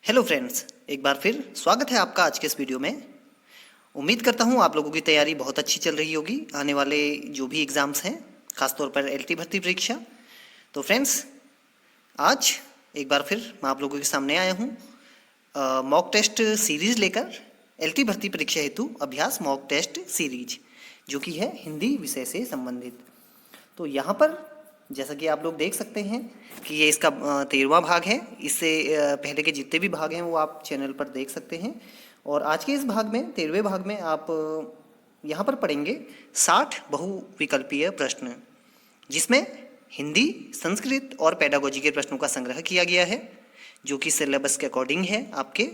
Hello friends, एक बार फिर स्वागत है आपका आज के इस वीडियो में। उम्मीद करता हूँ आप लोगों की तैयारी बहुत अच्छी चल रही होगी आने वाले जो भी एग्ज़ाम्स हैं, खासतौर पर एलटी भर्ती परीक्षा। तो फ्रेंड्स, आज एक बार फिर मैं आप लोगों के सामने आया हूँ मॉक टेस्ट सीरीज़ लेकर। एलटी भर्ती परीक्षा हेतु अभ्यास मॉक टेस्ट सीरीज, जो कि है हिंदी विषय से संबंधित। तो यहाँ पर जैसा कि आप लोग देख सकते हैं कि ये इसका 13वां भाग है। इससे पहले के जितने भी भाग हैं वो आप चैनल पर देख सकते हैं। और आज के इस भाग में 13वें भाग में आप यहाँ पर पढ़ेंगे 60 बहुविकल्पीय प्रश्न, जिसमें हिंदी, संस्कृत और पेडागोजी के प्रश्नों का संग्रह किया गया है, जो कि सिलेबस के अकॉर्डिंग है आपके।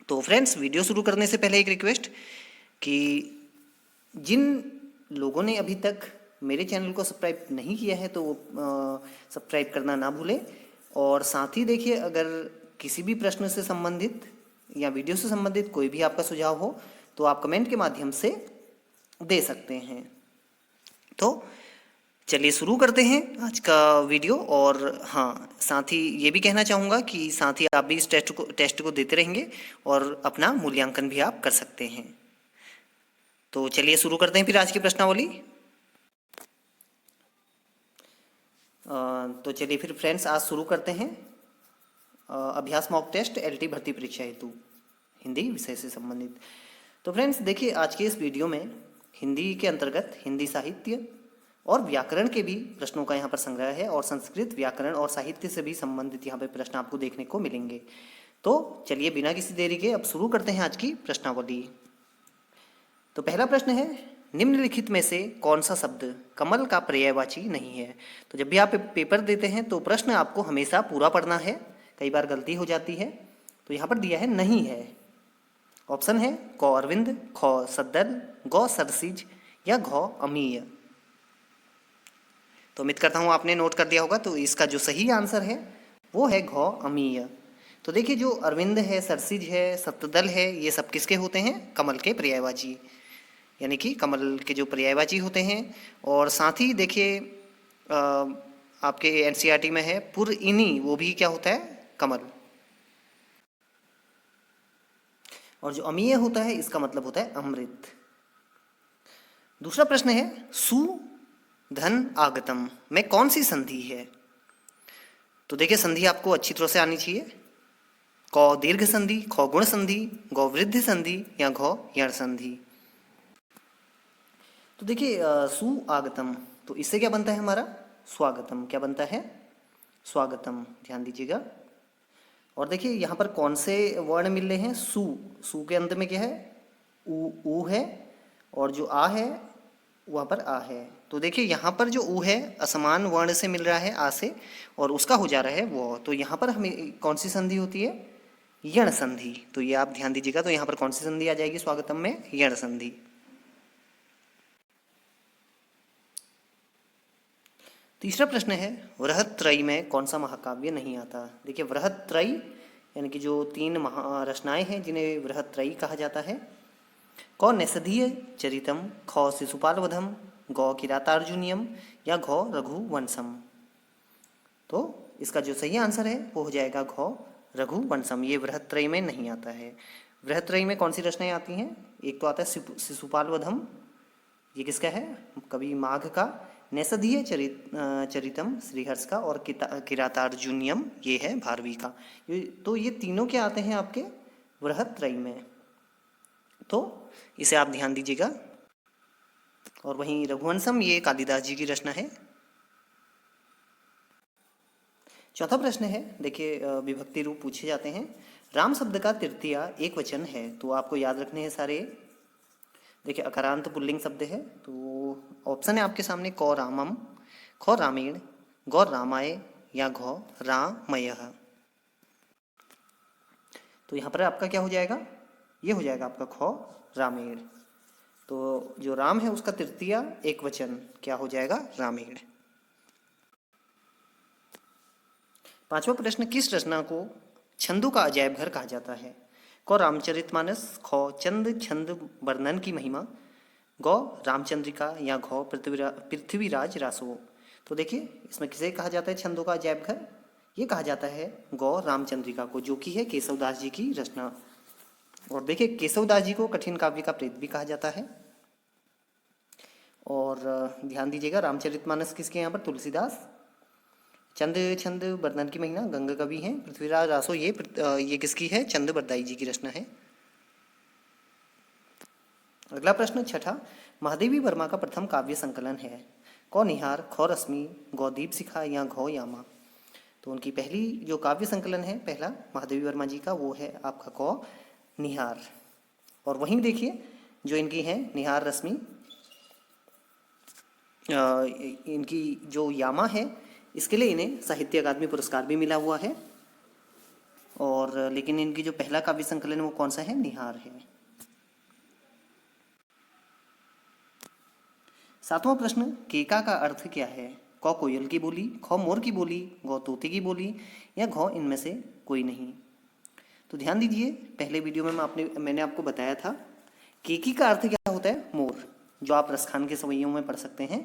तो फ्रेंड्स, वीडियो शुरू करने से पहले एक रिक्वेस्ट कि जिन लोगों ने अभी तक मेरे चैनल को सब्सक्राइब नहीं किया है तो वो सब्सक्राइब करना ना भूलें। और साथ ही देखिए, अगर किसी भी प्रश्न से संबंधित या वीडियो से संबंधित कोई भी आपका सुझाव हो तो आप कमेंट के माध्यम से दे सकते हैं। तो चलिए शुरू करते हैं आज का वीडियो। और हाँ, साथ ही ये भी कहना चाहूँगा कि साथ ही आप भी इस टेस्ट को देते रहेंगे और अपना मूल्यांकन भी आप कर सकते हैं। तो चलिए शुरू करते हैं फिर आज की प्रश्नावली। तो चलिए फिर फ्रेंड्स, आज शुरू करते हैं अभ्यास मॉक टेस्ट एलटी भर्ती परीक्षा हेतु हिंदी विषय से संबंधित। तो फ्रेंड्स देखिए, आज के इस वीडियो में हिंदी के अंतर्गत हिंदी साहित्य और व्याकरण के भी प्रश्नों का यहाँ पर संग्रह है, और संस्कृत व्याकरण और साहित्य से भी संबंधित यहाँ पर प्रश्न आपको देखने को मिलेंगे। तो चलिए बिना किसी देरी के अब शुरू करते हैं आज की प्रश्नावली। तो पहला प्रश्न है, निम्नलिखित में से कौन सा शब्द कमल का पर्यायवाची नहीं है। तो जब भी आप पेपर देते हैं तो प्रश्न आपको हमेशा पूरा पढ़ना है, कई बार गलती हो जाती है। तो यहाँ पर दिया है नहीं है। ऑप्शन है क अरविंद, ख सद्दल, गौ सरसिज या घ अमीय। तो उम्मीद करता हूँ आपने नोट कर दिया होगा। तो इसका जो सही आंसर है वो है घ अमीय। तो देखिए, जो अरविंद है, सरसिज है, सतदल है, ये सब किसके होते हैं? कमल के पर्यायवाची, यानी कि कमल के जो पर्यायवाची होते हैं। और साथ ही देखिए, आपके एनसीईआरटी में है पुरइनी, वो भी क्या होता है? कमल। और जो अमीय होता है इसका मतलब होता है अमृत। दूसरा प्रश्न है, सु धन आगतम में कौन सी संधि है? तो देखिए, संधि आपको अच्छी तरह से आनी चाहिए। क दीर्घ संधि, ख गुण संधि, गौ वृद्धि संधि या घ यण संधि। तो देखिए, सु आगतम, तो इससे क्या बनता है हमारा? स्वागतम। क्या बनता है? स्वागतम। ध्यान दीजिएगा। और देखिए, यहाँ पर कौन से वर्ण मिल रहे हैं? सु। सु के अंत में क्या है? उ है, और जो आ है वहाँ पर आ है। तो देखिए, यहाँ पर जो उ है असमान वर्ण से मिल रहा है आ से, और उसका हो जा रहा है वो। तो यहाँ पर हमें कौन सी संधि होती है? यण संधि। तो ये आप ध्यान दीजिएगा। तो यहाँ पर कौन सी संधि आ जाएगी स्वागतम में? यण संधि। तीसरा प्रश्न है, वृहत्त्रयी में कौन सा महाकाव्य नहीं आता? देखिए, वृहत्त्रयी यानी कि जो 3 महारचनाएं हैं जिन्हें वृहत्त्रयी कहा जाता है। क नैषधीय चरितम, ख शिशुपालवधम, गौ किरातार्जुनीयम या घ रघुवंशम। तो इसका जो सही आंसर है वो हो जाएगा घ रघुवंशम। ये वृहत्त्रयी में नहीं आता है। वृहत्त्रयी में कौन सी रचनाएं आती हैं? एक तो आता है शिशुपालवधम, ये किसका है? कवि माघ का। नैषधीय चरितम श्रीहर्ष का। और किरातार्जुनीयम ये है भारवी का। तो ये तीनों क्या आते हैं आपके वृहत्त्रयी में। तो इसे आप ध्यान दीजिएगा। और वहीं रघुवंशम ये कालिदास जी की रचना है। चौथा प्रश्न है, देखिए, विभक्ति रूप पूछे जाते हैं। राम शब्द का तृतीया एक वचन है, तो आपको याद रखने हैं सारे। देखिए, अकारांत पुल्लिंग शब्द है। तो ऑप्शन है आपके सामने क रामम, ख रामेण, गौ रामाय या घ रामय। तो यहाँ पर आपका क्या हो जाएगा? ये हो जाएगा आपका ख रामेण। तो जो राम है उसका तृतीया एक वचन क्या हो जाएगा? रामेण। पांचवा प्रश्न, किस रचना को छंदों का अजायब घर कहा जाता है? क रामचरितमानस, ख चंद छंद वर्णन की महिमा, गौ रामचंद्रिका या घ पृथ्वीराज रासो। तो देखिए, इसमें किसे कहा जाता है छंदों का अजायब घर? ये कहा जाता है गौ रामचंद्रिका को, जो कि है केशवदास जी की रचना। और देखिए केशवदास जी को कठिन काव्य का प्रेत भी कहा जाता है। और ध्यान दीजिएगा रामचरितमानस किसके यहाँ पर, तुलसीदास। चंद छंद वर्णन की महिमा गंगा कवि हैं पृथ्वीराज रासो, ये किसकी है, चंद बरदाई जी की रचना है। अगला प्रश्न छठा, महादेवी वर्मा का प्रथम काव्य संकलन है। कौ निहार, खौ रश्मि, गौ दीप शिखा या घौ यामा। तो उनकी पहली जो काव्य संकलन है पहला महादेवी वर्मा जी का, वो है आपका कौ निहार। और वहीं देखिए जो इनकी है निहार रश्मि, इनकी जो यामा है इसके लिए इन्हें साहित्य अकादमी पुरस्कार भी मिला हुआ है। और लेकिन इनकी जो पहला काव्य संकलन है वो कौन सा है, निहार है। सातवां प्रश्न, केका का अर्थ क्या है। कौ कोयल की बोली, खौ मोर की बोली, गौ तोते की बोली या घौ इनमें से कोई नहीं। तो ध्यान दीजिए पहले वीडियो में मैंने आपको बताया था केकी का अर्थ क्या होता है, मोर, जो आप रसखान के सवैयों में पढ़ सकते हैं।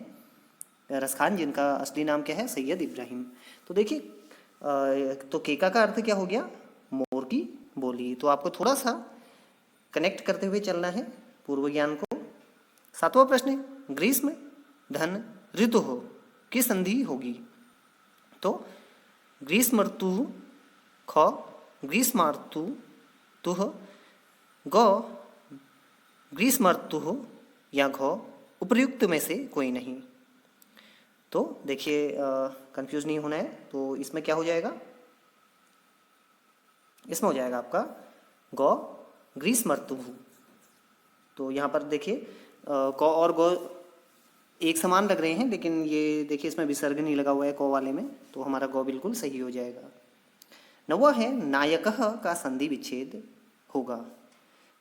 रसखान जिनका असली नाम क्या है, सैयद इब्राहिम। तो देखिए तो केका का अर्थ क्या हो गया, मोर की बोली। तो आपको थोड़ा सा कनेक्ट करते हुए चलना है पूर्व ज्ञान को। सातवां प्रश्न, ग्रीष्म धन ऋतु हो की संधि होगी। तो ग्रीष्म ऋतु ख ग्रीष्म ऋतु तुह, गौ ग्रीष्म ऋतु हो या घौ उपर्युक्त में से कोई नहीं। तो देखिए कंफ्यूज नहीं होना है। तो इसमें क्या हो जाएगा, इसमें हो जाएगा आपका गौ ग्रीष्म ऋतु। तो यहाँ पर देखिए कौ और गौ एक समान लग रहे हैं, लेकिन ये देखिए इसमें विसर्ग नहीं लगा हुआ है कौ वाले में, तो हमारा गौ बिल्कुल सही हो जाएगा। नौवां है नायकः का संधि विच्छेद होगा।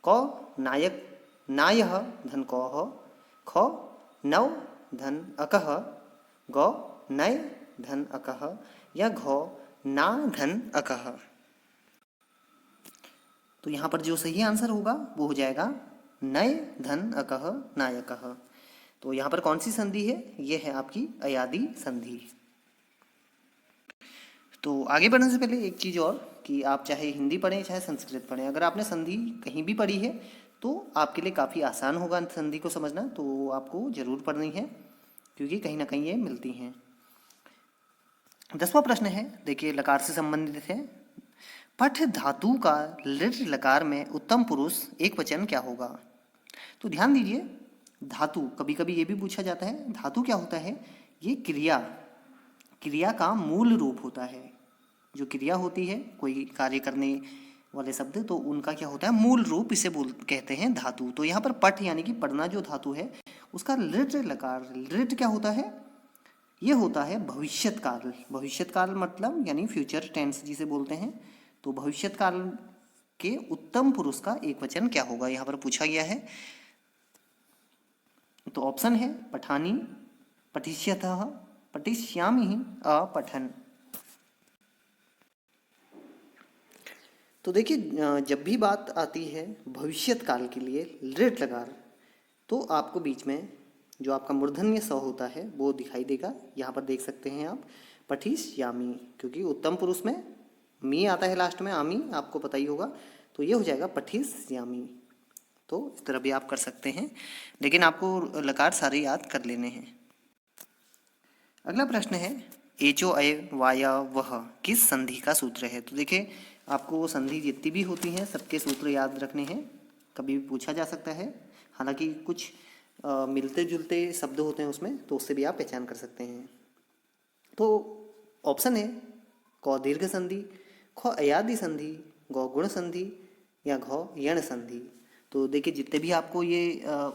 कौ नायक नायः धन कौः, खौ नव धन अकः, गौ नय धन अकः या घौ ना धन अकः। तो यहाँ पर जो सही आंसर होगा वो हो जाएगा नय धन अकः नायकः। तो यहाँ पर कौन सी संधि है, ये है आपकी अयादी संधि। तो आगे बढ़ने से पहले एक चीज़ और कि आप चाहे हिंदी पढ़ें चाहे संस्कृत पढ़ें, अगर आपने संधि कहीं भी पढ़ी है तो आपके लिए काफ़ी आसान होगा संधि को समझना। तो आपको जरूर पढ़नी है क्योंकि कहीं ना कहीं ये मिलती हैं। 10वां प्रश्न है, देखिए लकार से संबंधित है। पठ धातु का लिट लकार में उत्तम पुरुष एक वचन क्या होगा। तो ध्यान दीजिए धातु, कभी कभी ये भी पूछा जाता है धातु क्या होता है, ये क्रिया का मूल रूप होता है। जो क्रिया होती है कोई कार्य करने वाले शब्द, तो उनका क्या होता है मूल रूप, इसे कहते हैं धातु। तो यहाँ पर पठ यानी कि पढ़ना जो धातु है उसका लिट लकार, लिट क्या होता है, ये होता है भविष्यत काल। भविष्यत काल मतलब यानी फ्यूचर टेंस जिसे बोलते हैं। तो भविष्यत काल के उत्तम पुरुष का एक वचन क्या होगा, यहाँ पर पूछा गया है। तो ऑप्शन है पठानी, पठिष्यतः, पठिष्यामि, अपठन। तो देखिए जब भी बात आती है भविष्यत काल के लिए लिट लकार, तो आपको बीच में जो आपका मूर्धन्य स होता है वो दिखाई देगा। यहाँ पर देख सकते हैं आप पठिष्यामि, क्योंकि उत्तम पुरुष में मी आता है लास्ट में, आमी आपको पता ही होगा। तो ये हो जाएगा पठिष्यामि। तो इस तरह भी आप कर सकते हैं, लेकिन आपको लकार सारे याद कर लेने हैं। अगला प्रश्न है एचो अय वाया वह किस संधि का सूत्र है। तो देखिए आपको वो संधि जितनी भी होती हैं सबके सूत्र याद रखने हैं, कभी भी पूछा जा सकता है। हालांकि कुछ मिलते जुलते शब्द होते हैं उसमें, तो उससे भी आप पहचान कर सकते हैं। तो ऑप्शन है कौ दीर्घ संधि, खौ अयादि संधि, गौ गुण संधि या घौ यण संधि। तो देखिए जितने भी आपको ये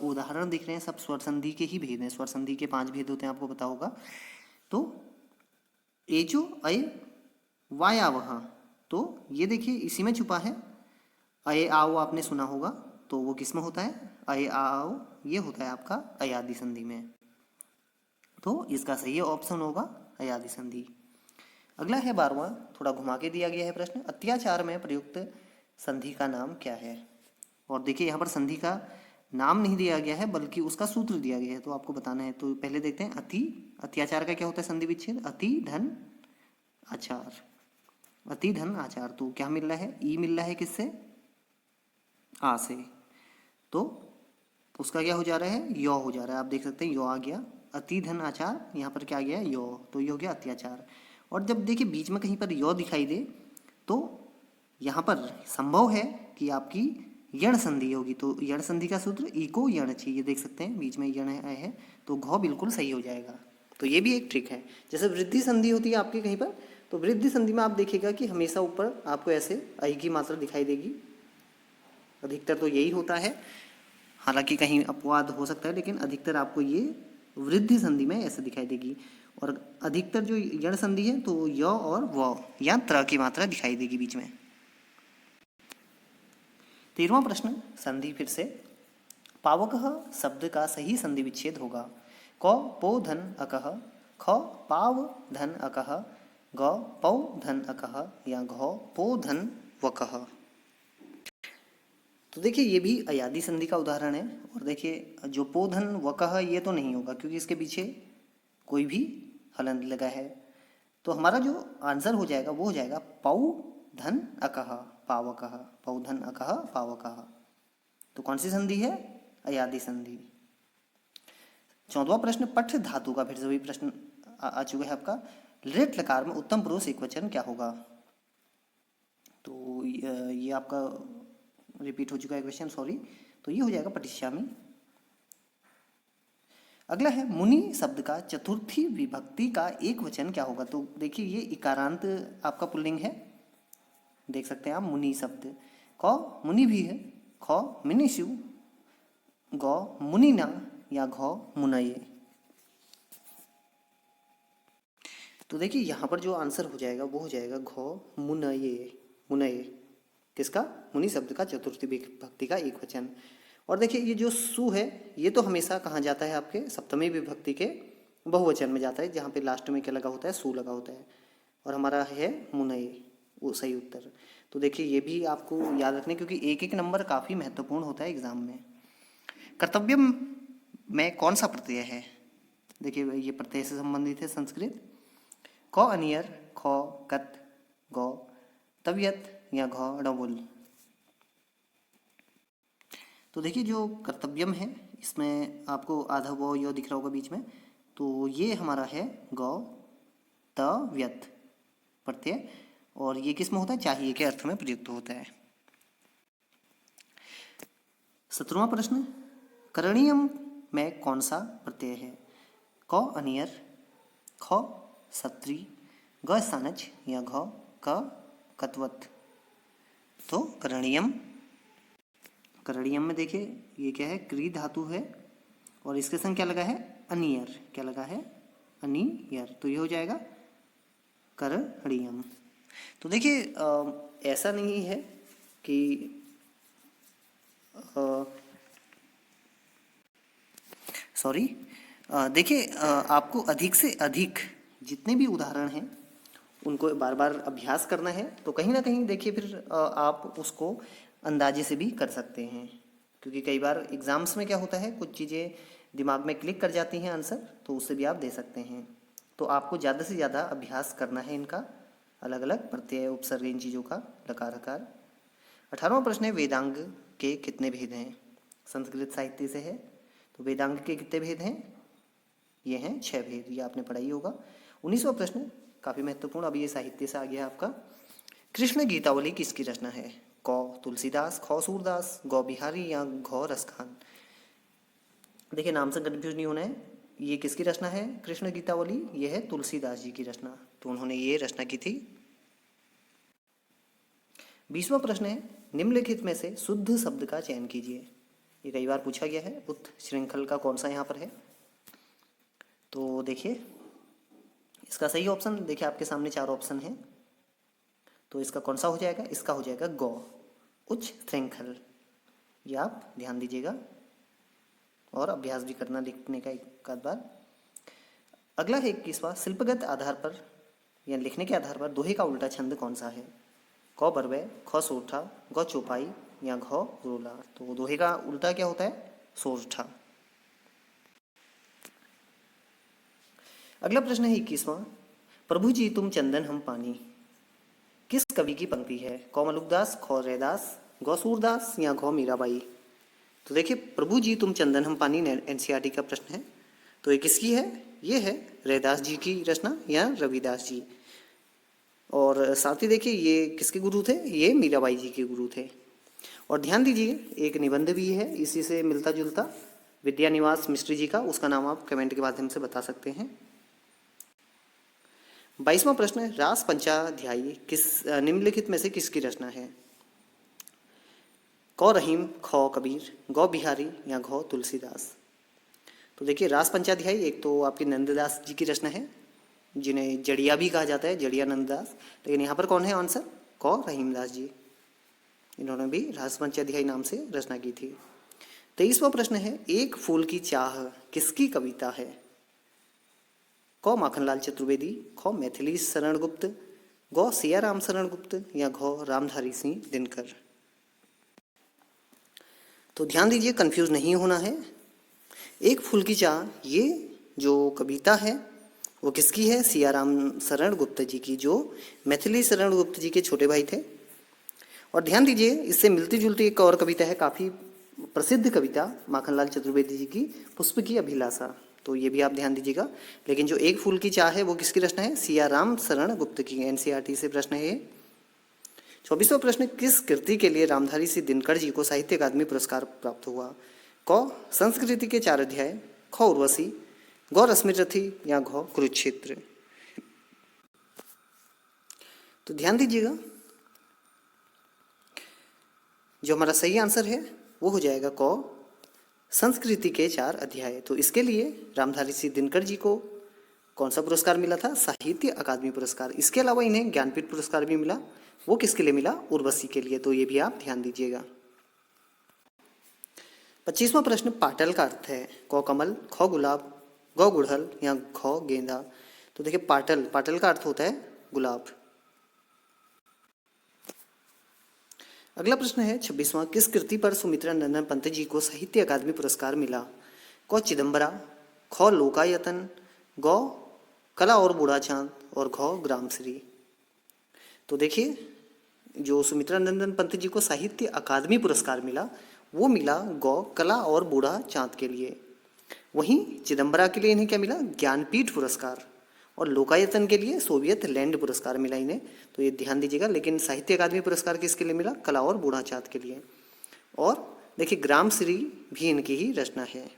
उदाहरण दिख रहे हैं सब स्वर संधि के ही भेद हैं। स्वर संधि के 5 भेद होते हैं, आपको पता होगा। तो एचो अय वायावह, तो ये देखिए इसी में छुपा है। अय आओ आपने सुना होगा, तो वो किस में होता है, अय आओ ये होता है आपका अयादि संधि में। तो इसका सही ऑप्शन होगा अयादि संधि। अगला है 12वां, थोड़ा घुमा के दिया गया है प्रश्न। अत्याचार में प्रयुक्त संधि का नाम क्या है। और देखिए यहाँ पर संधि का नाम नहीं दिया गया है बल्कि उसका सूत्र दिया गया है, तो आपको बताना है। तो पहले देखते हैं अति, अत्याचार का क्या होता है संधि विच्छेद, अति धन आचार। अति धन आचार, तो क्या मिल रहा है, ई मिल रहा है किससे, आ से, तो उसका क्या हो जा रहा है, यो हो जा रहा है। आप देख सकते हैं यो आ गया, अति धन आचार, यहाँ पर क्या आ गया यो, तो ये हो गया अत्याचार। और जब देखिए बीच में कहीं पर यो दिखाई दे तो यहाँ पर संभव है कि आपकी यण संधि होगी, तो यण संधि का सूत्र इको यण चाहिए, ये देख सकते हैं बीच में यण आए है, तो घ बिल्कुल सही हो जाएगा। तो ये भी एक ट्रिक है। जैसे वृद्धि संधि होती है आपकी कहीं पर, तो वृद्धि संधि में आप देखिएगा कि हमेशा ऊपर आपको ऐसे आई की मात्रा दिखाई देगी, अधिकतर तो यही होता है, हालांकि कहीं अपवाद हो सकता है, लेकिन अधिकतर आपको ये वृद्धि संधि में ऐसे दिखाई देगी। और अधिकतर जो यण संधि है तो य और व या त्र की मात्रा दिखाई देगी बीच में। 13वां प्रश्न संधि फिर से, पावकः शब्द का सही संधि विच्छेद होगा, क पो धन अकः, ख पाव धन अकः, ग पौ धन अकः, या घ पो धन वकः। तो देखिए ये भी अयादी संधि का उदाहरण है। और देखिए जो पो धन वकः ये तो नहीं होगा क्योंकि इसके पीछे कोई भी हलन लगा है, तो हमारा जो आंसर हो जाएगा वो हो जाएगा पौ धन अकः पावकः, पौ धन अकः पावकः। तो कौन सी संधि है, अयादी संधि। 14वां प्रश्न पठ धातु का फिर से वही प्रश्न आ चुका है आपका, लिट लकार में उत्तम पुरुष एकवचन क्या होगा। तो ये आपका रिपीट हो चुका है क्वेश्चन, सॉरी, तो ये हो जाएगा पटिश्यामी। अगला है मुनि शब्द का चतुर्थी विभक्ति का एक वचन क्या होगा। तो देखिए ये इकारांत आपका पुल्लिंग है, देख सकते हैं आप मुनि शब्द, क मुनि भी है, ख मुनिषु, ग मुनिना, या घ मुनये। तो देखिए यहाँ पर जो आंसर हो जाएगा वो हो जाएगा घ मुनये, मुनये किसका, मुनि शब्द का चतुर्थी विभक्ति का एक वचन। और देखिए ये जो सु है ये तो हमेशा कहाँ जाता है, आपके सप्तमी विभक्ति के बहुवचन में जाता है, जहाँ पे लास्ट में क्या लगा होता है, सु लगा होता है, और हमारा है मुनये वो सही उत्तर। तो देखिए ये भी आपको याद रखने, क्योंकि एक एक नंबर काफ़ी महत्वपूर्ण होता है एग्जाम में। कर्तव्य में कौन सा प्रत्यय है, देखिए ये प्रत्यय से संबंधित है संस्कृत, क अनियर, ख कत, ग तबियत, या घ डबुल। तो देखिए जो कर्तव्यम है इसमें आपको आधा वो यो दिख रहा होगा बीच में, तो ये हमारा है ग तव्यत प्रत्यय, और ये किस में होता है, चाहिए के अर्थ में प्रयुक्त होता है। 17वां प्रश्न करणीयम में कौन सा प्रत्यय है, क अनियर, ख सत्री, ग स्थानज, या घ क कत्वत। तो करणीयम, करणीयम में देखिए ये क्या है, क्री धातु है, और इसके संग क्या लगा है, अनियर, क्या लगा है, अनियर, तो ये हो जाएगा करणीयम। तो देखिए ऐसा नहीं है कि सॉरी, देखिए आपको अधिक से अधिक जितने भी उदाहरण हैं उनको बार बार अभ्यास करना है, तो कहीं ना कहीं देखिए फिर आप उसको अंदाजे से भी कर सकते हैं, क्योंकि कई बार एग्जाम्स में क्या होता है कुछ चीज़ें दिमाग में क्लिक कर जाती हैं आंसर, तो उससे भी आप दे सकते हैं। तो आपको ज़्यादा से ज़्यादा अभ्यास करना है इनका, अलग अलग प्रत्यय उपसर्ग इन चीज़ों का, लकार हकार। 18वां प्रश्न है वेदांग के कितने भेद हैं, संस्कृत साहित्य से है, तो वेदांग के कितने भेद हैं, ये हैं 6 भेद, ये आपने पढ़ा ही होगा। 19वां प्रश्न काफ़ी महत्वपूर्ण, अभी ये साहित्य से आ गया आपका, कृष्ण गीतावली किसकी रचना है, क तुलसीदास, ख सूरदास, ग बिहारी, या घ रसखान। देखिए नाम से कन्फ्यूज नहीं होना है, ये किसकी रचना है कृष्ण गीतावली, ये है तुलसीदास जी की रचना, तो उन्होंने ये रचना की थी। 20वां प्रश्न है निम्नलिखित में से शुद्ध शब्द का चयन कीजिए, ये कई बार पूछा गया है, उत श्रृंखल का कौन सा यहाँ पर है। तो देखिए इसका सही ऑप्शन देखिए आपके सामने 4 ऑप्शन हैं, तो इसका कौन सा हो जाएगा, इसका हो जाएगा गौ, उच्च श्रृंखल, ये आप ध्यान दीजिएगा और अभ्यास भी करना लिखने का एक आध बार। अगला है 21वां, शिल्पगत आधार पर या लिखने के आधार पर दोहे का उल्टा छंद कौन सा है, क बरवे, ख सोरठा, ग चौपाई, या घ रोला। तो दोहे का उल्टा क्या होता है, सोरठा। अगला प्रश्न है 21वां, प्रभु जी तुम चंदन हम पानी, किस कवि की पंक्ति है? क मलुकदास, ख रैदास, गौ सूरदास या घ मीराबाई? तो देखिए, प्रभु जी तुम चंदन हम पानी एनसीईआरटी का प्रश्न है। तो ये किसकी है? ये है रैदास जी की रचना या रविदास जी। और साथ ही देखिए ये किसके गुरु थे? ये मीराबाई जी के गुरु थे। और ध्यान दीजिए एक निबंध भी है इसी से मिलता जुलता, विद्यानिवास मिश्री जी का, उसका नाम आप कमेंट के माध्यम से बता सकते हैं। 22वां प्रश्न है, रास पंचाध्यायी किस निम्नलिखित में से किसकी रचना है? क रहीम, ख कबीर, गौ बिहारी या घ तुलसीदास? तो देखिए रास पंचाध्यायी एक तो आपके नंददास जी की रचना है, जिन्हें जड़िया भी कहा जाता है, जड़िया नंददास। लेकिन यहाँ पर कौन है आंसर? क रहीमदास जी। इन्होंने भी रास पंचाध्यायी नाम से रचना की थी। 23वां प्रश्न है, एक फूल की चाह किसकी कविता है? क माखनलाल चतुर्वेदी, ख मैथिली शरण गुप्त, गौ सियाराम शरण गुप्त या घ रामधारी सिंह दिनकर? तो ध्यान दीजिए, कंफ्यूज नहीं होना है। एक फूल की चाह ये जो कविता है वो किसकी है? सियाराम शरण गुप्त जी की, जो मैथिली शरण गुप्त जी के छोटे भाई थे। और ध्यान दीजिए इससे मिलती जुलती एक और कविता है, काफ़ी प्रसिद्ध कविता, माखनलाल चतुर्वेदी जी की पुष्प की अभिलाषा। तो ये भी आप ध्यान दीजिएगा। लेकिन जो एक फूल की चाह है वो किसकी रचना है? सियाराम शरण गुप्त की, एनसीईआरटी से प्रश्न है ये। 24वां प्रश्न, किस कृति के लिए रामधारी सिंह दिनकर जी को साहित्य अकादमी पुरस्कार प्राप्त हुआ? क संस्कृति के 4 अध्याय, ख उर्वशी, गौ रश्मिरथी या घ कुरुक्षेत्र? तो ध्यान दीजिएगा जो हमारा सही आंसर है वो हो जाएगा क संस्कृति के 4 अध्याय। तो इसके लिए रामधारी सिंह दिनकर जी को कौन सा पुरस्कार मिला था? साहित्य अकादमी पुरस्कार। इसके अलावा इन्हें ज्ञानपीठ पुरस्कार भी मिला। वो किसके लिए मिला? उर्वशी के लिए। तो ये भी आप ध्यान दीजिएगा। 25वां प्रश्न, पाटल का अर्थ है? क कमल, ख गुलाब, ग गुड़हल या घ गेंदा? तो देखिए पाटल, पाटल का अर्थ होता है गुलाब। अगला प्रश्न है 26वां, किस कृति पर सुमित्रा नंदन पंत जी को साहित्य अकादमी पुरस्कार मिला? क चिदम्बरा, ख लोकायतन, गौ कला और बूढ़ा चांद और घ ग्रामश्री? तो देखिए जो सुमित्रा नंदन पंत जी को साहित्य अकादमी पुरस्कार मिला वो मिला गौ कला और बूढ़ा चांद के लिए। वहीं चिदम्बरा के लिए इन्हें क्या मिला? ज्ञानपीठ पुरस्कार। और लोकायतन के लिए सोवियत लैंड पुरस्कार मिला इन्हें। तो ये ध्यान दीजिएगा। लेकिन साहित्य अकादमी पुरस्कार किसके लिए मिला? कला और बूढ़ा चांद के लिए। और देखिए ग्रामश्री भी इनकी ही रचना है।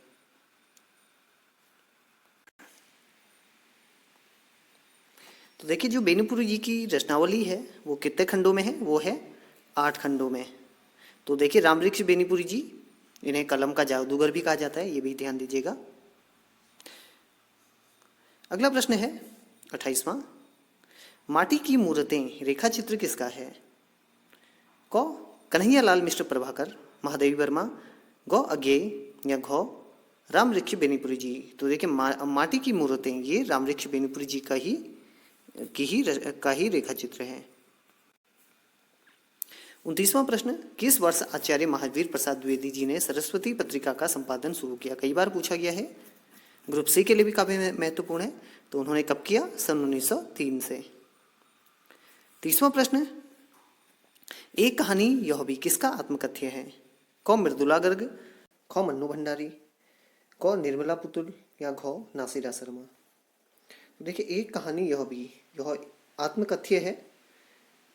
तो देखिए जो बेनीपुरी जी की रचनावली है वो कितने खंडों में है? वो है 8 खंडों में। तो देखिए रामवृक्ष बेनीपुरी जी, इन्हें कलम का जादूगर भी कहा जाता है, ये भी ध्यान दीजिएगा। अगला प्रश्न है 28वां, माटी की मूर्तें रेखा चित्र किसका है? क कन्हैयालाल मिश्र प्रभाकर, महादेवी वर्मा, ग अज्ञेय या घ रामवृक्ष बेनीपुरी जी? तो देखिए माटी की मूर्तें ये रामवृक्ष बेनीपुरी जी का ही रेखा चित्र है। 29वां प्रश्न, किस वर्ष आचार्य महावीर प्रसाद द्विवेदी जी ने सरस्वती पत्रिका का संपादन शुरू किया? कई बार पूछा गया है, ग्रुप सी के लिए भी काफी महत्वपूर्ण है। तो उन्होंने कब किया? सन 1903 से। 30वां प्रश्न, एक कहानी यह भी किसका आत्मकथ्य है? क मृदुला गर्ग, ख मन्नू भंडारी, क निर्मला पुतुल या घ नासिरा शर्मा? तो देखिए एक कहानी यह भी, यह आत्मकथ्य है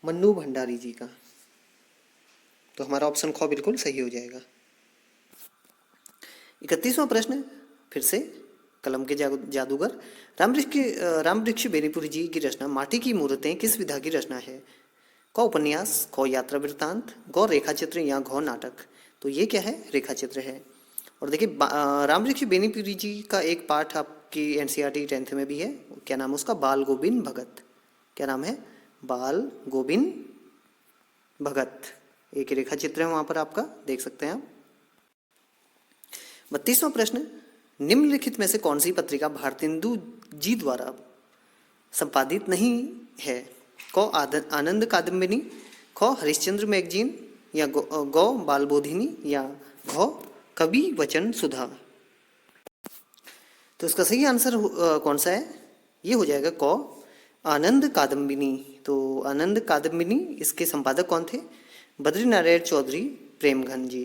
मन्नू भंडारी जी का। तो हमारा ऑप्शन ख बिल्कुल सही हो जाएगा। 31वां प्रश्न, फिर से कलम के जादूगर रामवृक्ष बेनीपुरी जी की रचना माटी की मूर्तें किस विधा की रचना है? क उपन्यास, ख यात्रा वृत्तांत, ग रेखा चित्र या घ नाटक? तो ये क्या है? रेखा चित्र है। और देखिए रामवृक्ष बेनीपुरी जी का एक पाठ आपकी एनसीईआरटी 10th में भी है। क्या नाम है उसका? बाल गोविंद भगत। क्या नाम है? बाल गोविंद भगत। एक रेखा चित्र है वहां पर, आपका देख सकते हैं आप। 32वां प्रश्न, निम्नलिखित में से कौन सी पत्रिका भारतेंदु जी द्वारा संपादित नहीं है? क आनंद कादम्बिनी, ख हरिश्चंद्र मैगजीन या गौ बालबोधिनी या घ कवि वचन सुधा? तो इसका सही आंसर कौन सा है? ये हो जाएगा क आनंद कादम्बिनी। तो आनंद कादम्बिनी इसके संपादक कौन थे? बद्रीनारायण चौधरी प्रेमघन जी।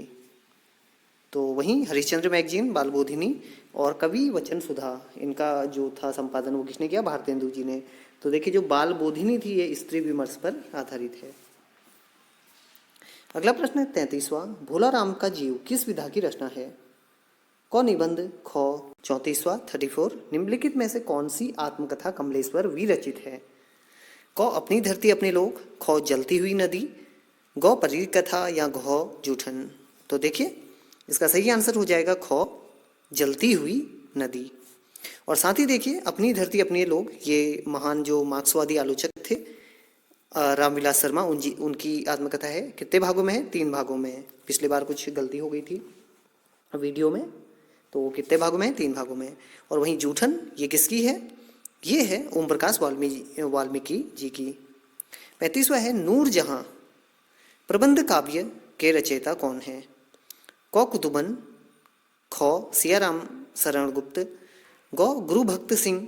तो वहीं हरिश्चंद्र मैगजीन बालबोधिनी और कवि वचन सुधा, इनका जो था संपादन वो किसने किया? भारतेंदु जी ने। तो देखिए जो बालबोधिनी थी ये स्त्री विमर्श पर आधारित है। अगला प्रश्न है 33वां, भोला राम का जीव किस विधा की रचना है? क निबंध, ख 34वां 34, निम्नलिखित में से कौन सी आत्मकथा कमलेश्वर विरचित है? क अपनी धरती अपने लोग, ख जलती हुई नदी, ग परी कथा या घ जूठन। तो देखिए इसका सही आंसर हो जाएगा ख जलती हुई नदी। और साथ ही देखिए अपनी धरती अपने लोग, ये महान जो मार्क्सवादी आलोचक थे रामविलास शर्मा, उनकी आत्मकथा है। कितने भागों में है? 3 भागों में है। पिछली बार कुछ गलती हो गई थी वीडियो में, तो कितने भागों में है? 3 भागों में। और वहीं जूठन ये किसकी है? ये है ओम प्रकाश वाल्मीकि जी की। 35वां है नूरजहां प्रबंध काव्य के रचयिता कौन है? क कुतुबन, ख सियाराम शरण गुप्त, ग गुरु भक्त सिंह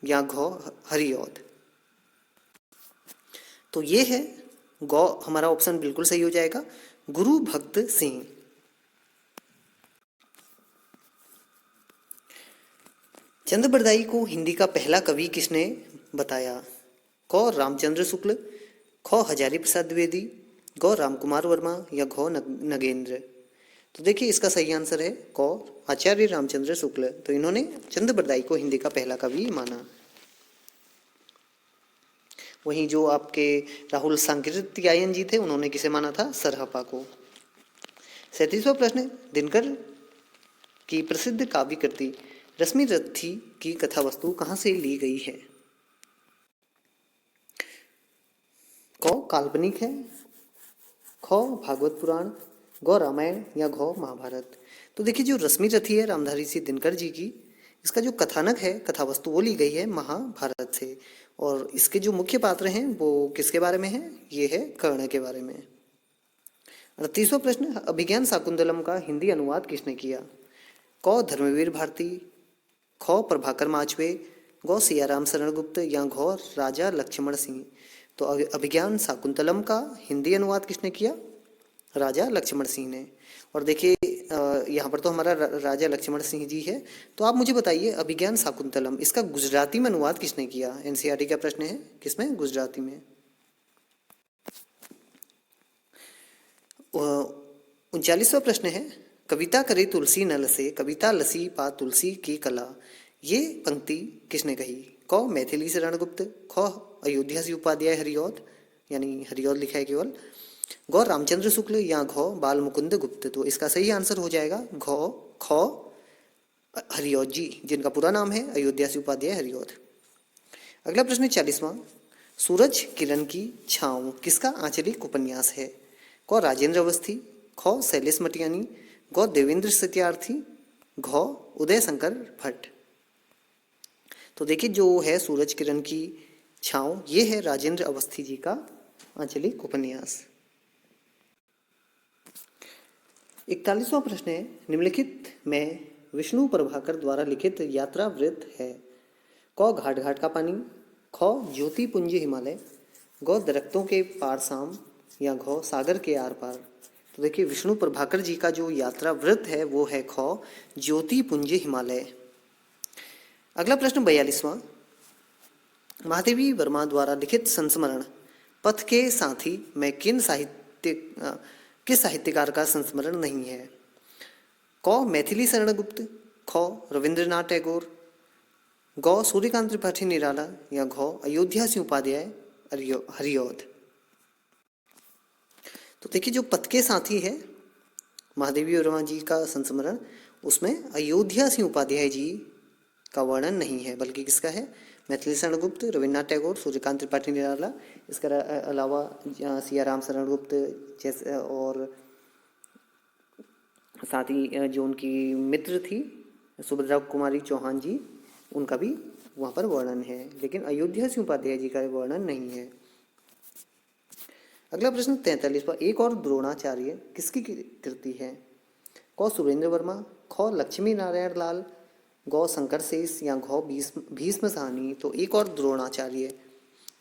या घ हरिऔध। तो ये है ग, हमारा ऑप्शन बिल्कुल सही हो जाएगा, गुरु भक्त सिंह। चंद्रबरदाई को हिंदी का पहला कवि किसने बताया? क रामचंद्र शुक्ल, ख हजारी प्रसाद द्विवेदी, ग रामकुमार वर्मा या घ नगेंद्र। तो देखिए इसका सही आंसर है क आचार्य रामचंद्र शुक्ल। तो इन्होंने चंद्रबरदाई को हिंदी का पहला कवि माना। वहीं जो आपके राहुल सांकृत्यायन जी थे उन्होंने किसे माना था? सरहपा को। 37वां प्रश्न, दिनकर की प्रसिद्ध काव्य कृति रश्मि रथी की कथा वस्तु कहाँ से ली गई है? क काल्पनिक है, ख भागवत पुराण, ग रामायण या घ महाभारत। तो देखिए जो रश्मि रथी है रामधारी सिंह दिनकर जी की, इसका जो कथानक है, कथा वस्तु वो ली गई है महाभारत से। और इसके जो मुख्य पात्र हैं वो किसके बारे में है? ये है कर्ण के बारे में। 38वां प्रश्न, अभिज्ञान शाकुंतलम का हिंदी अनुवाद किसने किया? क धर्मवीर भारती, ख प्रभाकर माचवे, ग सियाराम शरण गुप्त या घ राजा लक्ष्मण सिंह। तो अभिज्ञान शाकुंतलम का हिंदी अनुवाद किसने किया? राजा लक्ष्मण सिंह ने। और देखिए यहाँ पर तो हमारा राजा लक्ष्मण सिंह जी है। तो आप मुझे बताइए अभिज्ञान शाकुंतलम इसका गुजराती में अनुवाद किसने किया? एनसीईआरटी का प्रश्न है, किसमें? गुजराती में। 39वां प्रश्न है, कविता करे तुलसी न लसे, कविता लसी पा तुलसी की कला, ये पंक्ति किसने कही? क मैथिली शरण गुप्त, ख अयोध्या से उपाध्याय हरिऔध, यानी हरिऔध लिखा है केवल, ग रामचंद्र शुक्ल या घ बाल मुकुंद गुप्त। तो इसका सही आंसर हो जाएगा ख हरिऔध जी, जिनका पूरा नाम है अयोध्या से उपाध्याय हरिऔध। अगला प्रश्न 40वां, सूरज किरण की छाँव किसका आंचलिक उपन्यास है? क राजेंद्र अवस्थी, ख शैलेश मटियानी, ग देवेंद्र सत्यार्थी, घ उदय शंकर भट्ट। तो देखिए जो है सूरज किरण की छाँव, ये है राजेंद्र अवस्थी जी का आंचलिक उपन्यास। 41वां प्रश्न है, निम्नलिखित में विष्णु प्रभाकर द्वारा लिखित यात्रा वृत्त है? क घाट घाट का पानी, ख ज्योति पुंज हिमालय, ग दरख्तों के पार शाम या घ सागर के आर पार। तो देखिए विष्णु प्रभाकर जी का जो यात्रा वृत्त है वो है ख ज्योति पुंज हिमालय। अगला प्रश्न 42वां, महादेवी वर्मा द्वारा लिखित संस्मरण पथ के साथी में किस साहित्यकार का संस्मरण नहीं है? क मैथिली शरण गुप्त, ख रविंद्रनाथ टैगोर, ग सूर्यकांत त्रिपाठी निराला या घ अयोध्या सिंह उपाध्याय हरिऔध। तो देखिए जो पथ के साथी है महादेवी वर्मा जी का संस्मरण, उसमें अयोध्या सिंह उपाध्याय जी का वर्णन नहीं है, बल्कि किसका है? मैथिली शरण गुप्त, रविन्द्रनाथ टैगोर, सूर्यकांत त्रिपाठी निराला, इसके अलावा सियाराम शरण गुप्त जैसे, और साथ ही जो उनकी मित्र थी सुभद्रा कुमारी चौहान जी, उनका भी वहाँ पर वर्णन है, लेकिन अयोध्या सिंह उपाध्याय जी का वर्णन नहीं है। अगला प्रश्न 43वां, एक और द्रोणाचार्य किसकी कृति है? क सुरेंद्र वर्मा, ख लक्ष्मी नारायण लाल, ग शंकर शेष या घ भीष्म साहनी। तो एक और द्रोणाचार्य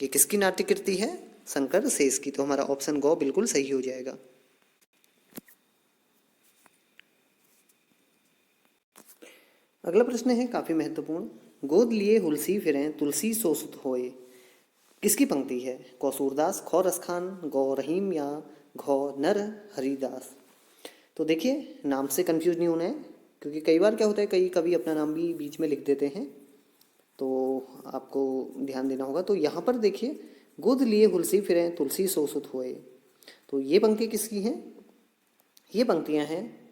ये किसकी नाट्य कृति है? शंकर शेष की। तो हमारा ऑप्शन गो बिल्कुल सही हो जाएगा। अगला प्रश्न है काफी महत्वपूर्ण। गोद लिए हुलसी फिरें तुलसी सो सुत होए, किसकी पंक्ति है? कौ सूरदास, खौ रसखान, गौ रहीम या घौ नर हरिदास। तो देखिए नाम से कंफ्यूज नहीं होना है, क्योंकि कई बार क्या होता है, कई कवि अपना नाम भी बीच में लिख देते हैं, तो आपको ध्यान देना होगा। तो यहाँ पर देखिए, गोद लिए हुलसी फिरें तुलसी सो सुत होए, तो ये पंक्ति किसकी हैं? ये पंक्तियाँ हैं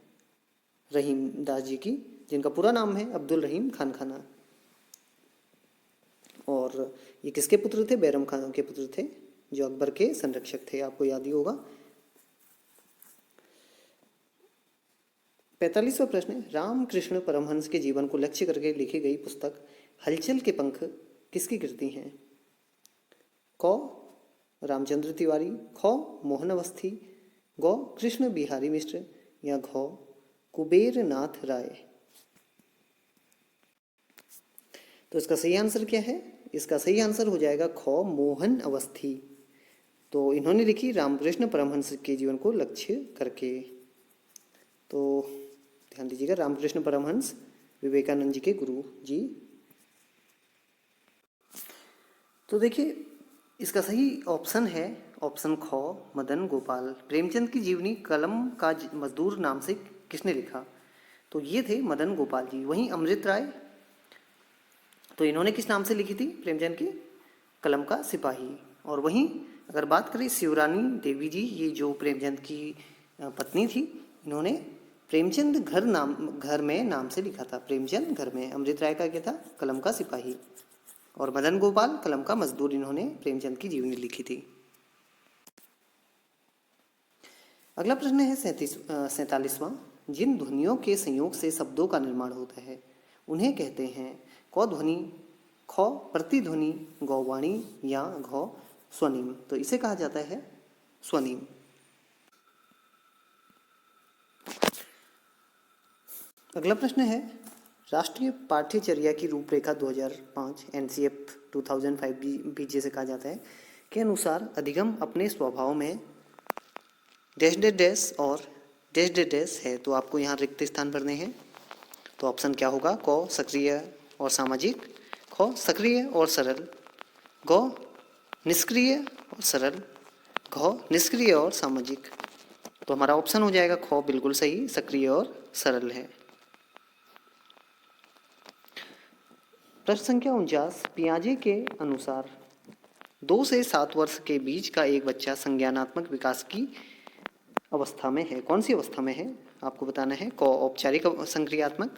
रहीम दास जी की, जिनका पूरा नाम है अब्दुल रहीम खान खाना। और ये किसके पुत्र थे? बैरम खान के पुत्र थे, जो अकबर के संरक्षक थे, आपको याद ही होगा। 45वां प्रश्न है, रामकृष्ण परमहंस के जीवन को लक्ष्य करके लिखी गई पुस्तक हलचल के पंख किसकी कृति हैं? कौ रामचंद्र तिवारी, खौ मोहन अवस्थी, गौ कृष्ण बिहारी मिश्र या घौ कुबेर नाथ राय। तो इसका सही आंसर क्या है? इसका सही आंसर हो जाएगा खौ मोहन अवस्थी। तो इन्होंने लिखी रामकृष्ण परमहंस के जीवन को लक्ष्य करके। तो ध्यान दीजिएगा, रामकृष्ण परमहंस विवेकानंद जी के गुरु जी। तो देखिए इसका सही ऑप्शन है ऑप्शन खौ मदन गोपाल। प्रेमचंद की जीवनी कलम का मजदूर नाम से किसने लिखा? तो ये थे मदन गोपाल जी। वहीं अमृत राय, तो इन्होंने किस नाम से लिखी थी प्रेमचंद की? कलम का सिपाही। और वहीं अगर बात करें शिवरानी देवी जी, ये जो प्रेमचंद की पत्नी थी, इन्होंने प्रेमचंद घर में नाम से लिखा था, प्रेमचंद घर में। अमृत राय का क्या था? कलम का सिपाही। और मदन गोपाल कलम का मजदूर, इन्होंने प्रेमचंद की जीवनी लिखी थी। अगला प्रश्न है 47वां। जिन ध्वनियों के संयोग से शब्दों का निर्माण होता है उन्हें कहते हैं? कौ ध्वनि, खौ प्रतिध्वनि, गौ वाणी या घौ स्वनिम। तो इसे कहा जाता है स्वनिम। अगला प्रश्न है, राष्ट्रीय पाठ्यचर्या की रूपरेखा 2005 NCF 2005 बीजे से कहा जाता है के अनुसार अधिगम अपने स्वभाव में डैश डैश डैश और डैश डैश डैश है। तो आपको यहाँ रिक्त स्थान भरने हैं। तो ऑप्शन क्या होगा? कौ सक्रिय और सामाजिक, खौ सक्रिय और सरल, गौ निष्क्रिय और सरल, घौ निष्क्रिय और सामाजिक। तो हमारा ऑप्शन हो जाएगा खौ बिल्कुल सही, सक्रिय और सरल है। प्रश्न संख्या 49, पियाजे के अनुसार 2 से 7 वर्ष के बीच का एक बच्चा संज्ञानात्मक विकास की अवस्था में है। कौन सी अवस्था में है आपको बताना है। कौ औपचारिक संक्रियात्मक,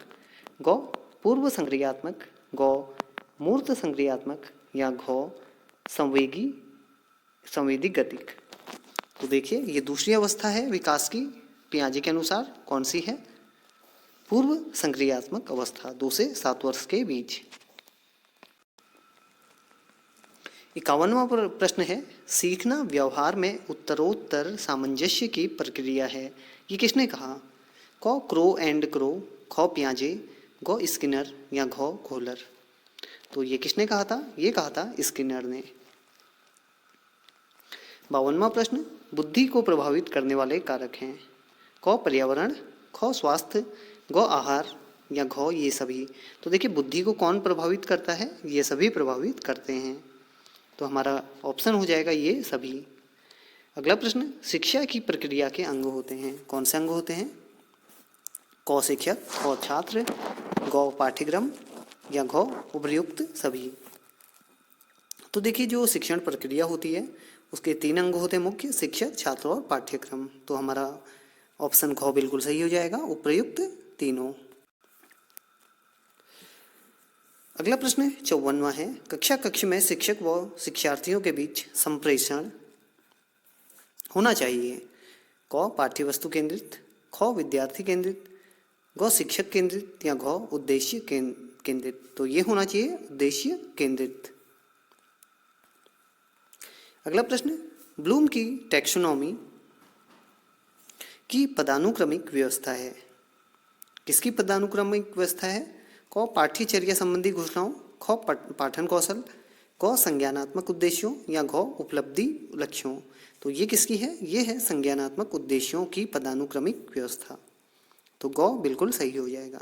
गौ पूर्व संक्रियात्मक, गौ मूर्त संक्रियात्मक या घौ संवेदी गतिक। तो देखिए ये दूसरी अवस्था है विकास की, पियाजे के अनुसार कौन सी है? पूर्व संक्रियात्मक अवस्था, 2 से 7 वर्ष के बीच। 51वां प्रश्न है, सीखना व्यवहार में उत्तरोत्तर सामंजस्य की प्रक्रिया है, ये किसने कहा? कौ क्रो एंड क्रो, खौ पियाजे, गौ स्किनर या घौ घोलर। तो ये किसने कहा था? ये कहा था स्किनर ने। 52वां प्रश्न, बुद्धि को प्रभावित करने वाले कारक हैं? कौ पर्यावरण, खौ स्वास्थ्य, गौ आहार या घौ ये सभी। तो देखिए बुद्धि को कौन प्रभावित करता है? ये सभी प्रभावित करते हैं। तो हमारा ऑप्शन हो जाएगा ये सभी। अगला प्रश्न, शिक्षा की प्रक्रिया के अंग होते हैं, कौन से अंग होते हैं? कौ शिक्षक, खौ छात्र, गौ पाठ्यक्रम या घौ उपर्युक्त सभी। तो देखिए जो शिक्षण प्रक्रिया होती है उसके 3 अंग होते हैं मुख्य, शिक्षक, छात्र और पाठ्यक्रम। तो हमारा ऑप्शन घौ बिल्कुल सही हो जाएगा, उपर्युक्त तीनों। अगला प्रश्न 54वां है, कक्ष में शिक्षक व शिक्षार्थियों के बीच संप्रेषण होना चाहिए। कौ पाठ्य वस्तु केंद्रित, खौ विद्यार्थी केंद्रित, गौ शिक्षक केंद्रित या घौ उद्देश्य केंद्रित। तो ये होना चाहिए उद्देश्य केंद्रित। अगला प्रश्न, ब्लूम की टैक्सोनॉमी की पदानुक्रमिक व्यवस्था है, किसकी पदानुक्रमिक व्यवस्था है? कौ पाठ्यचर्या संबंधी घोषणाओं, खौ पाठन कौशल, क संज्ञानात्मक उद्देश्यों या घ उपलब्धि लक्ष्यों। तो ये किसकी है? ये है संज्ञानात्मक उद्देश्यों की पदानुक्रमिक व्यवस्था। तो ग बिल्कुल सही हो जाएगा।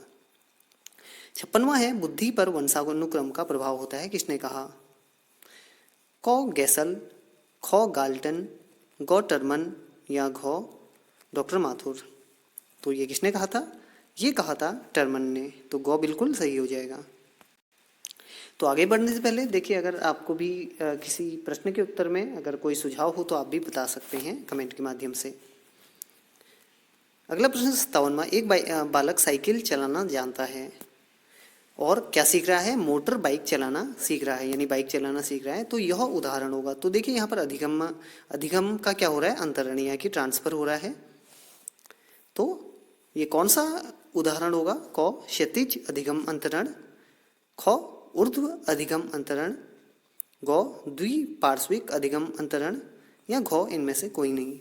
56वां है बुद्धि पर वंशानुक्रम का प्रभाव होता है, किसने कहा? क गैसल, ख गाल्टन, ग टर्मन या घ डॉक्टर माथुर। तो ये किसने कहा था? ये कहा था टर्मन ने। तो ग बिल्कुल सही हो जाएगा। तो आगे बढ़ने से पहले देखिए, अगर आपको भी किसी प्रश्न के उत्तर में अगर कोई सुझाव हो तो आप भी बता सकते हैं कमेंट के माध्यम से। अगला प्रश्न 57वां, एक बालक साइकिल चलाना जानता है और क्या सीख रहा है? मोटर बाइक चलाना सीख रहा है, यानी बाइक चलाना सीख रहा है। तो यह उदाहरण होगा। तो देखिए यहाँ पर अधिगम का क्या हो रहा है? अंतरण, यानी कि ट्रांसफर हो रहा है। तो ये कौन सा उदाहरण होगा? क क्षैतिज अधिगम अंतरण, ख ऊर्ध्व अधिगम अंतरण, ग द्विपार्श्विक अधिगम अंतरण या घ इनमें से कोई नहीं।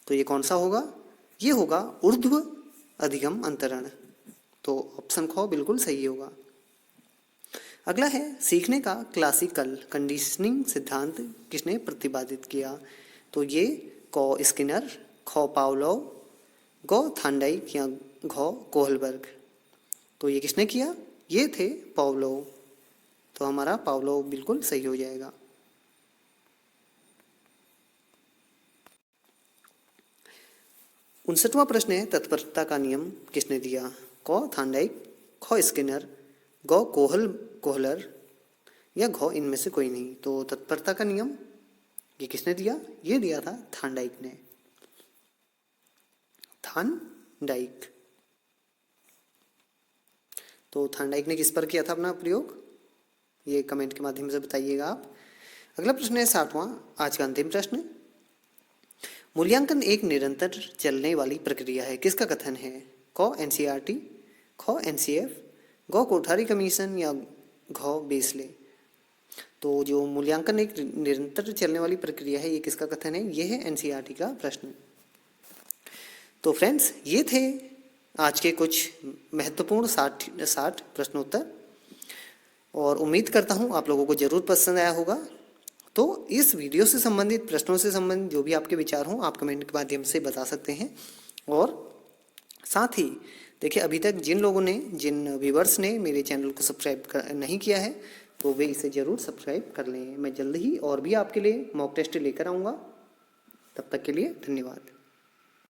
तो ये कौन सा होगा? ये होगा ऊर्ध्व अधिगम अंतरण। तो ऑप्शन ख बिल्कुल सही होगा। अगला है सीखने का क्लासिकल कंडीशनिंग सिद्धांत किसने प्रतिपादित किया? तो ये क स्किनर, ख पावलोव, ग थांडाइक या घ कोहलबर्ग। तो ये किसने किया? ये थे पावलोव। तो हमारा पावलोव बिल्कुल सही हो जाएगा। उनसठवां प्रश्न है तत्परता का नियम किसने दिया? क थांडाइक, ख स्किनर, ग कोहलर या घ इनमें से कोई नहीं। तो तत्परता का नियम ये किसने दिया? ये दिया था थांडाइक ने। थांडाइक। तो थांडाइक ने किस पर किया था अपना प्रयोग? ये कमेंट के माध्यम से बताइएगा आप। अगला प्रश्न है 60वां, आज का अंतिम प्रश्न। मूल्यांकन एक निरंतर चलने वाली प्रक्रिया है, किसका कथन है? क एनसीईआरटी, ख एनसीएफ, ग कोठारी कमीशन या घ बेसले। तो जो मूल्यांकन एक निरंतर चलने वाली प्रक्रिया है, ये किसका कथन है? ये है एनसीईआरटी का प्रश्न। तो फ्रेंड्स, ये थे आज के कुछ महत्वपूर्ण 60 प्रश्नोत्तर और उम्मीद करता हूँ आप लोगों को जरूर पसंद आया होगा। तो इस वीडियो से संबंधित, प्रश्नों से संबंधित जो भी आपके विचार हों आप कमेंट के माध्यम से बता सकते हैं। और साथ ही देखिए, अभी तक जिन व्यूवर्स ने मेरे चैनल को सब्सक्राइब नहीं किया है तो वे इसे ज़रूर सब्सक्राइब कर लें। मैं जल्द ही और भी आपके लिए मॉक टेस्ट लेकर आऊँगा। तब तक के लिए धन्यवाद।